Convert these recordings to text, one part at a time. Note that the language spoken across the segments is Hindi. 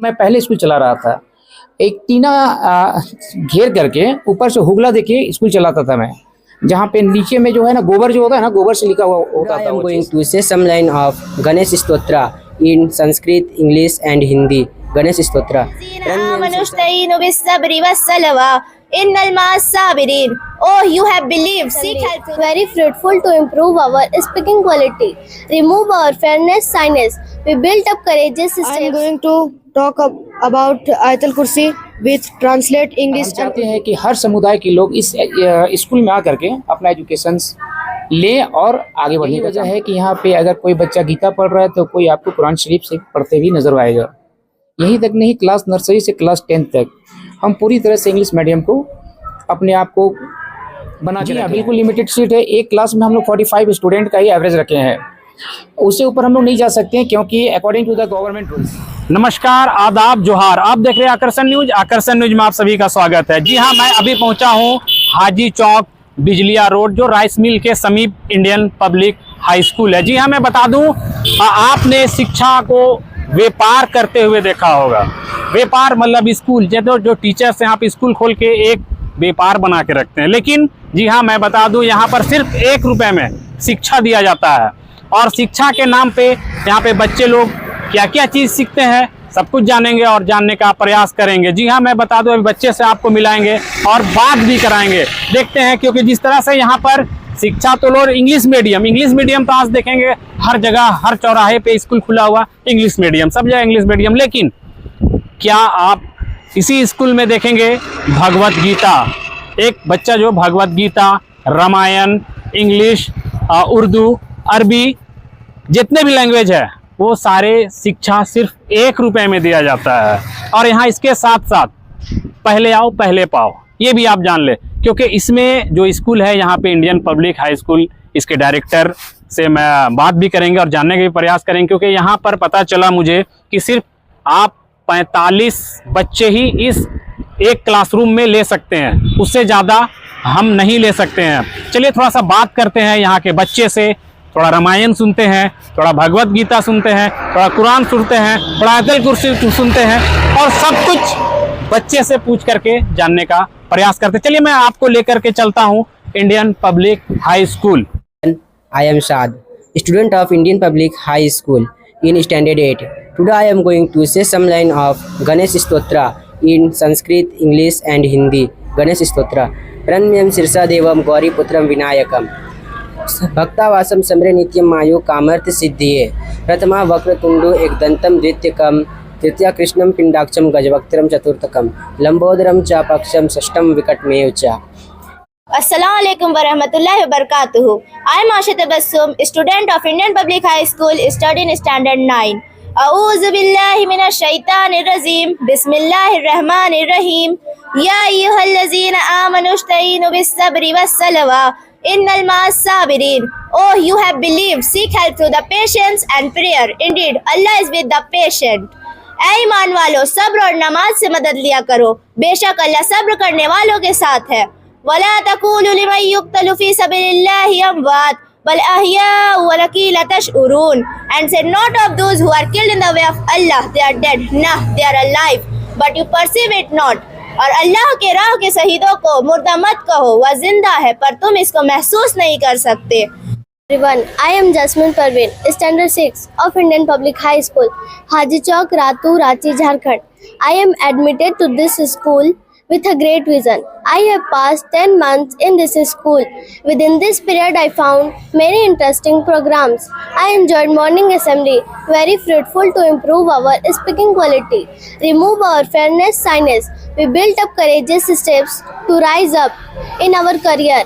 मैं पहले स्कूल चला रहा था, एक टीना घेर करके ऊपर से हुगला देके स्कूल चलाता था मैं, जहाँ पे नीचे में जो है ना गोबर जो होता है ना, गोबर से लिखा हुआ होता था। I am going to say some line of Ganesh Stotra in Sanskrit, English and Hindi. Ganesh Stotra. Amanustayinu bisabri wassalwa innal ma'as-sabirin. Oh, you have believed. Seek help. Very fruitful to improve our speaking quality, remove our fairness, shyness. We built up courageous I am steps. going to talk about Ayatul Kursi with translate English हम चाहते हैं कि हर समुदाय के लोग इस स्कूल में आकर के अपना एजुकेशन ले और आगे बढ़ने की वजह है कि यहाँ पे अगर कोई बच्चा गीता पढ़ रहा है तो कोई आपको कुरान शरीफ से पढ़ते भी नजर आएगा। यहीं तक नहीं, क्लास नर्सरी से क्लास 10 तक हम पूरी तरह से इंग्लिश मीडियम को अपने आप को बना के बिल्कुल लिमिटेड सीट है। एक क्लास में हम लोग 45 स्टूडेंट का ही एवरेज रखे हैं, उससे ऊपर हम लोग नहीं जा सकते हैं क्योंकि according to the government rules. नमस्कार, आदाब, जोहार। आप देख रहे हैं आकर्षण न्यूज। आकर्षण न्यूज में आप सभी का स्वागत है। जी हाँ, मैं अभी पहुंचा हूं हाजी चौक बिजलिया रोड, जो राइस मिल के समीप इंडियन पब्लिक हाई स्कूल है। जी हाँ, मैं बता दूं, आपने शिक्षा को व्यापार करते हुए देखा होगा। व्यापार मतलब स्कूल, जो टीचर्स हैं, आप स्कूल खोल के एक व्यापार बना के रखते हैं। लेकिन जी हाँ, मैं बता दूं, यहाँ पर सिर्फ 1 रुपए में शिक्षा दिया जाता है और शिक्षा के नाम पे यहाँ पे बच्चे लोग क्या क्या चीज़ सीखते हैं सब कुछ जानेंगे और जानने का प्रयास करेंगे। जी हाँ, मैं बता दूं, अभी बच्चे से आपको मिलाएंगे और बात भी कराएंगे। देखते हैं, क्योंकि जिस तरह से यहाँ पर शिक्षा तो लोग इंग्लिश मीडियम तो आज देखेंगे हर जगह, हर चौराहे पे स्कूल खुला हुआ, इंग्लिश मीडियम, सब जगह इंग्लिश मीडियम। लेकिन क्या आप इसी स्कूल में देखेंगे भगवत गीता? एक बच्चा जो भगवत गीता, रामायण, इंग्लिश, उर्दू, अरबी, जितने भी लैंग्वेज है वो सारे शिक्षा सिर्फ 1 रुपए में दिया जाता है। और यहाँ इसके साथ साथ पहले आओ पहले पाओ, ये भी आप जान ले, क्योंकि इसमें जो स्कूल है यहाँ पे इंडियन पब्लिक हाई स्कूल, इसके डायरेक्टर से मैं बात भी करेंगे और जानने का भी प्रयास करेंगे। क्योंकि यहाँ पर पता चला मुझे कि सिर्फ आप 45 बच्चे ही इस एक क्लासरूम में ले सकते हैं, उससे ज़्यादा हम नहीं ले सकते हैं। चलिए थोड़ा सा बात करते हैं यहाँ के बच्चे से, थोड़ा रामायण सुनते हैं, थोड़ा भगवत गीता सुनते हैं, थोड़ा कुरान सुनते हैं, थोड़ा आयतुल कुर्सी सुनते हैं और सब कुछ बच्चे से पूछ करके जानने का प्रयास करते हैं। चलिए मैं आपको लेकर के चलता हूँ Indian public high school. I am Shad, student of Indian Public High School in Standard 8. Today I am going to say some line of Ganesh Stotra in Sanskrit, English and Hindi. Ganesh Stotra. Pranamyam Sirsa Devam Gauri Putram Vinayakam. भक्तावासम समरे नित्यम मायो कामर्थ सिद्धिये। प्रथमा वक्रतुंडो एकदंतम द्वितीयकम, तृतीया कृष्णम पिंडाक्षम गजवक्त्रम चतुर्थकम, लंबोदरम च पक्षम षष्ठम विकटमेव च। Assalamu alaikum wa rahmatullahi wa barakatuhu. I am Asha Tabassum, student of Indian Public High School, studying standard 9. A'udhu billahi minash shaitanir rajim. Bismillahir rahmanir rahim. Ya ayyuhallazina amanu ista'inu bis-sabri was-salwa innal ma'as-sabirin. Oh, you have believed. Seek help through the patience and prayer. Indeed, Allah is with the patient. ऐ ईमान वालों, सब्र और नमाज से मदद लिया करो, बेशक अल्लाह सब्र करने वालों के साथ है। वला तक़ूलू लिमन युक़्तलू फ़ी सबिलिल्लाहि अमवात बल अहयाउ वलकिन ला तशऊरून। And say not of those who are killed in the way of Allah, they are dead. Nah, they are alive, but you perceive it not. और अल्लाह के राह के शहीदों को मुर्दा मत कहो, वह जिंदा है पर तुम इसको महसूस नहीं कर सकते। Everyone, I am Jasmine Parveen, Standard 6 of Indian Public High School, Haji Chowk, Ratu, Ranchi, Jharkhand. I am admitted to this school with a great vision. I have passed 10 months in this school. Within this period, I found many interesting programs. I enjoyed morning assembly, very fruitful to improve our speaking quality, remove our fairness, shyness. We built up courageous steps to rise up in our career.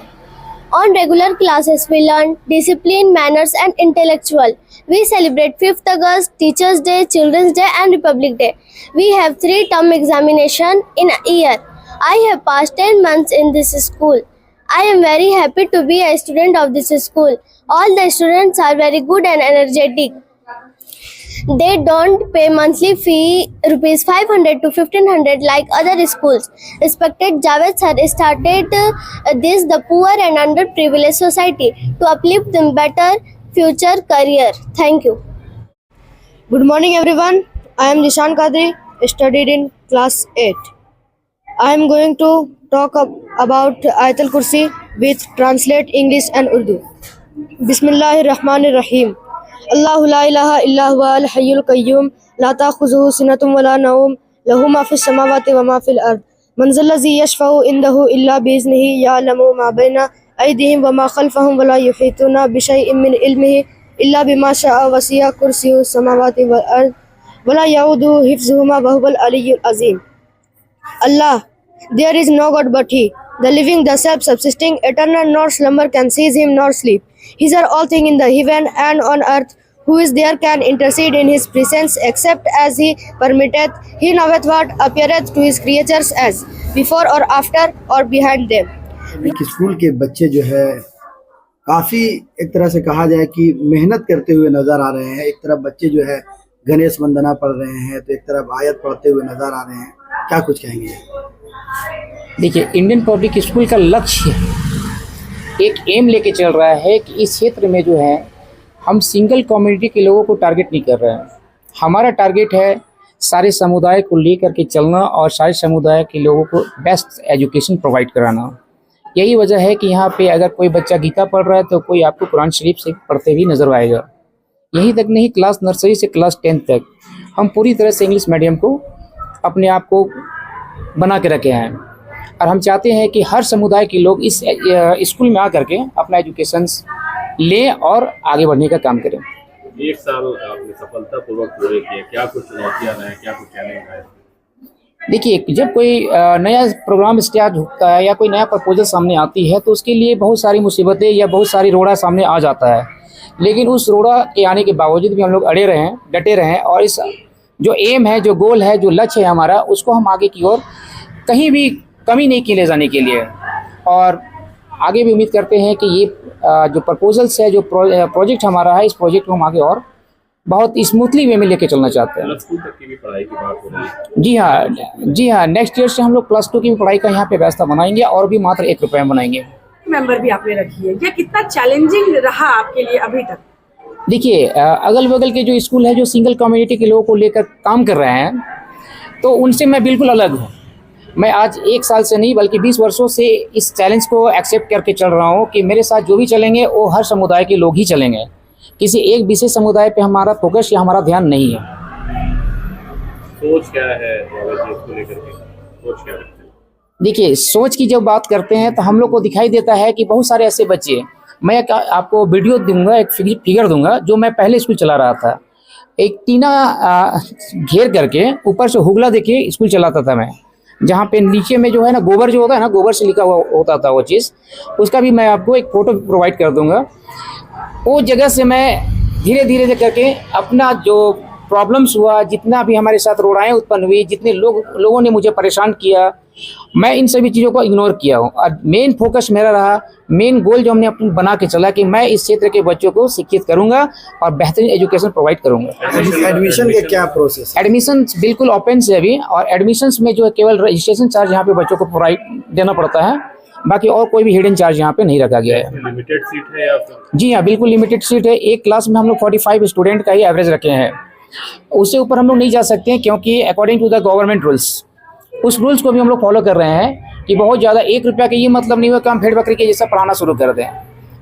On regular classes, we learn discipline, manners, and intellectual. We celebrate 5th August, Teachers' Day, Children's Day, and Republic Day. We have 3 term examination in a year. I have passed 10 months in this school. I am very happy to be a student of this school. All the students are very good and energetic. They don't pay monthly fee rupees 500 to 1500 like other schools. Respected Javed sir started this the poor and underprivileged society to uplift them better future career. Thank you. Good morning everyone. I am Dishan Kadri studied in class 8. I am going to talk about Ayatul Kursi with translate English and Urdu. Bismillahirrahmanirrahim. Allahu la ilaha illa huwa al-hayyul qayyum la ta'khuzuhu sinatun wa la nawm lahu ma fis samawati wa ma fil ard. Man zal ladzi yashfa'u indahu illa bi iznihi ya'lamu ma bayna aydihim wa ma khalfahum wa la yuhituna bi shay'in min ilmihi illa bima sha'a wasi'a kursiyyu samawati wal ard wa la ya'uduhu hifzuhuma wa huwal aliyyul azim. Allah, there is no God but He, the living, the self-subsisting, eternal, nor slumber can seize Him nor sleep. His are all things in the heaven and on earth. Who is there can intercede in His presence, except as He permitteth. He knoweth what appeareth to His creatures as before or after or behind them. कि स्कूल के बच्चे जो है काफ़ी एक तरह से कहा जाए कि मेहनत करते हुए नज़र आ रहे हैं। एक तरफ बच्चे जो है गणेश वंदना पढ़ रहे हैं तो एक तरफ आयत पढ़ते हुए नज़र आ रहे हैं। क्या कुछ कहेंगे? देखिए, इंडियन पब्लिक स्कूल का लक्ष्य एक एम लेके चल रहा है कि इस क्षेत्र में जो है हम सिंगल कम्युनिटी के लोगों को टारगेट नहीं कर रहे हैं। हमारा टारगेट है सारे समुदाय को लेकर के चलना और सारे समुदाय के लोगों को बेस्ट एजुकेशन प्रोवाइड कराना। यही वजह है कि यहाँ पे अगर कोई बच्चा गीता पढ़ रहा है तो कोई आपको कुरान शरीफ से पढ़ते भी नज़र आएगा। यहीं तक नहीं, क्लास नर्सरी से क्लास 10 तक हम पूरी तरह से इंग्लिश मीडियम को अपने आप को बना के रखे हैं और हम चाहते हैं कि हर समुदाय के लोग इस स्कूल में आकर के अपना एजुकेशन लें और आगे बढ़ने का काम करें। एक साल आपने सफलतापूर्वक पूरे किए, क्या कुछ चुनौतियां रहे, क्या कुछ चैलेंज रहे? देखिए, जब कोई नया प्रोग्राम स्टार्ट होता है या कोई नया प्रपोजल सामने आती है तो उसके लिए बहुत सारी मुसीबतें या बहुत सारी रोड़ा सामने आ जाता है, लेकिन उस रोड़ा के आने के बावजूद भी हम लोग अड़े रहें, डटे रहें और इस जो एम है, जो गोल है, जो लक्ष्य है हमारा, उसको हम आगे की ओर कहीं भी कमी नहीं की ले जाने के लिए और आगे भी उम्मीद करते हैं कि ये जो प्रपोजल्स है, जो प्रोजेक्ट हमारा है, इस प्रोजेक्ट को हम आगे और बहुत स्मूथली वे में लेके चलना चाहते हैं। स्कूल तक की भी पढ़ाई की बात हो रही है? जी हाँ, नेक्स्ट ईयर से हम लोग +2 की भी पढ़ाई का यहाँ पे व्यवस्था बनाएंगे और भी मात्र 1 रुपये में बनाएंगे। मेंबर भी आपने रखी है, ये कितना चैलेंजिंग रहा आपके लिए अभी तक? देखिए, अगल बगल के जो स्कूल है जो सिंगल कम्युनिटी के लोगों को लेकर काम कर रहे हैं तो उनसे मैं बिल्कुल अलग हूँ। मैं आज 1 साल से नहीं बल्कि 20 वर्षों से इस चैलेंज को एक्सेप्ट करके चल रहा हूँ कि मेरे साथ जो भी चलेंगे वो हर समुदाय के लोग ही चलेंगे। किसी एक विशेष समुदाय पे हमारा फोकस या हमारा ध्यान नहीं है। सोच क्या है इसको लेकर के? सोच क्या रखते हैं? देखिए, सोच की जब बात करते हैं तो हम लोग को दिखाई देता है कि बहुत सारे ऐसे बच्चे, मैं आपको वीडियो दूंगा, एक फिगर दूंगा जो मैं पहले स्कूल चला रहा था। एक टीना घेर करके ऊपर से हुगला देके स्कूल चलाता था मैं, जहाँ पे नीचे में जो है ना गोबर जो होता है ना, गोबर से लिखा हुआ होता था वो चीज़, उसका भी मैं आपको एक फ़ोटो प्रोवाइड कर दूंगा। वो जगह से मैं धीरे धीरे करके अपना जो प्रॉब्लम्स हुआ, जितना भी हमारे साथ रोड़ाएँ उत्पन्न हुई, जितने लोगों ने मुझे परेशान किया, मैं इन सभी चीज़ों को इग्नोर किया हूँ और मेन फोकस मेरा रहा, मेन गोल जो हमने अपने बना के चला कि मैं इस क्षेत्र के बच्चों को शिक्षित करूँगा और बेहतरीन एजुकेशन प्रोवाइड करूँगा। एडमिशन के क्या प्रोसेस? एडमिशन बिल्कुल ओपन से अभी, और एडमिशन्स में जो है केवल रजिस्ट्रेशन चार्ज यहाँ पे बच्चों को प्रोवाइड देना पड़ता है, बाकी और कोई भी हिडन चार्ज यहाँ पे नहीं रखा गया है। लिमिटेड सीट है या फिर? जी हाँ, बिल्कुल लिमिटेड सीट है। एक क्लास में हम लोग 45 स्टूडेंट का ही एवरेज रखे हैं, उससे ऊपर हम लोग नहीं जा सकते हैं क्योंकि according to the government rules, उस रूल्स को भी हम लोग फॉलो कर रहे हैं कि बहुत ज़्यादा 1 रुपया का ये मतलब नहीं हुआ कि हम भेड़ बकरी के जैसा पढ़ाना शुरू कर दें।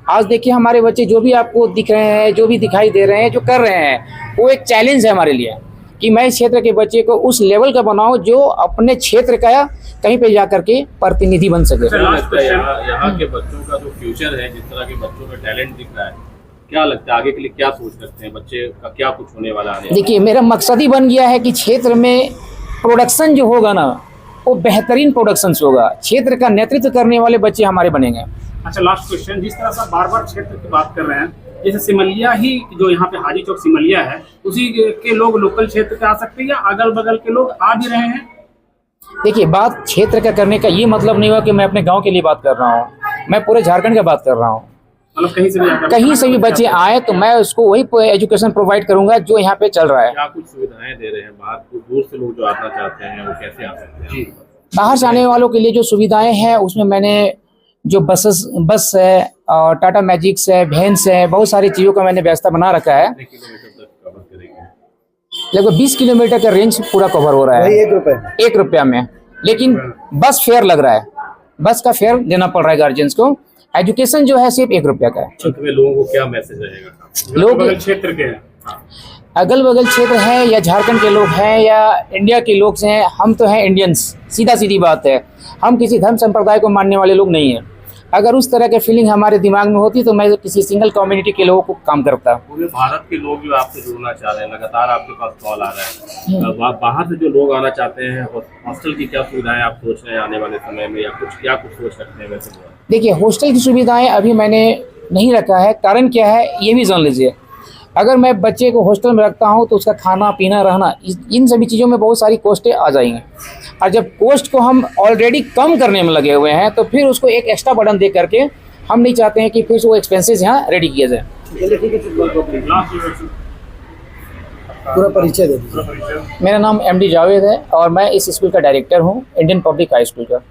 आज देखिए, हमारे बच्चे जो भी आपको दिख रहे हैं, जो भी दिखाई दे रहे हैं, जो कर रहे हैं, वो एक चैलेंज है हमारे लिए कि मैं इस क्षेत्र के बच्चे को उस लेवल का बनाऊं जो अपने क्षेत्र का कहीं पे जाकर के प्रतिनिधि बन सके। यहाँ के बच्चों का जो फ्यूचर है, जिस तरह के बच्चों में टैलेंट दिख रहा है, क्या लगता है आगे के लिए क्या सोच रखते हैं? बच्चे का क्या कुछ होने वाला है? देखिए, मेरा मकसद ही बन गया है कि क्षेत्र में प्रोडक्शन जो होगा ना, वो बेहतरीन प्रोडक्शन होगा, क्षेत्र का नेतृत्व करने वाले बच्चे हमारे बनेंगे। अच्छा, लास्ट क्वेश्चन, जिस तरह से बार बार क्षेत्र की बात कर रहे हैं, जैसे सिमलिया ही जो यहाँ पे हाजी चौक सिमलिया है, उसी के लोग लोकल क्षेत्र के आ सकते हैं या अगल बगल के लोग आ भी रहे हैं? देखिए, बात क्षेत्र का करने का ये मतलब नहीं हुआ कि मैं अपने गांव के लिए बात कर रहा हूँ, मैं पूरे झारखंड का बात कर रहा हूँ। मतलब कहीं से भी बच्चे आए तो मैं उसको वही एजुकेशन प्रोवाइड करूंगा जो यहाँ पे चल रहा है। क्या कुछ सुविधाएं दे रहे हैं? बाहर दूर से लोग जो आना चाहते हैं वो कैसे आ सकते हैं? बाहर से आने वालों के लिए जो सुविधाएं हैं उसमें मैंने जो बस है और टाटा मैजिक्स है, वैन्स है, बहुत सारी चीज़ों का मैंने व्यवस्था बना रखा है। लगभग 20 किलोमीटर का रेंज पूरा कवर हो रहा वही है 1 रुपए में। 1 रुपया में। लेकिन बस फेयर लग रहा है, बस का फेयर देना पड़ रहा है गार्जियंस को। एजुकेशन जो है सिर्फ 1 रुपया का है। अंत में लोगों को क्या मैसेज रहेगा? लोग क्षेत्र के हैं, अगल बगल क्षेत्र है या झारखंड के लोग हैं या इंडिया के लोग हैं, हम तो हैं इंडियंस, सीधा सीधी बात है। हम किसी धर्म संप्रदाय को मानने वाले लोग नहीं हैं। अगर उस तरह के फीलिंग हमारे दिमाग में होती तो मैं किसी सिंगल कम्युनिटी के लोगों को काम करता। पूरे भारत के लोग जो आपसे जुड़ना चाह रहे हैं, लगातार आपके पास कॉल आ रहा है, बाहर से जो लोग आना चाहते हैं, हॉस्टल की क्या सुविधाएं आप सोच रहे हैं आने वाले समय में, या कुछ सोच रखते हैं वैसे? देखिए, हॉस्टल की सुविधाएं अभी मैंने नहीं रखा है। कारण क्या है ये भी जान लीजिए। अगर मैं बच्चे को हॉस्टल में रखता हूं तो उसका खाना पीना रहना इन सभी चीज़ों में बहुत सारी कॉस्टें आ जाएंगी। और जब कॉस्ट को हम ऑलरेडी कम करने में लगे हुए हैं तो फिर उसको एक एक्स्ट्रा बर्डन दे करके हम नहीं चाहते हैं कि फिर वो एक्सपेंसेस यहाँ रेडी किया जाए। पूरा परिचय दे दीजिए। मेरा नाम MD जावेद है और मैं इस स्कूल का डायरेक्टर हूँ, इंडियन पब्लिक हाई स्कूल का।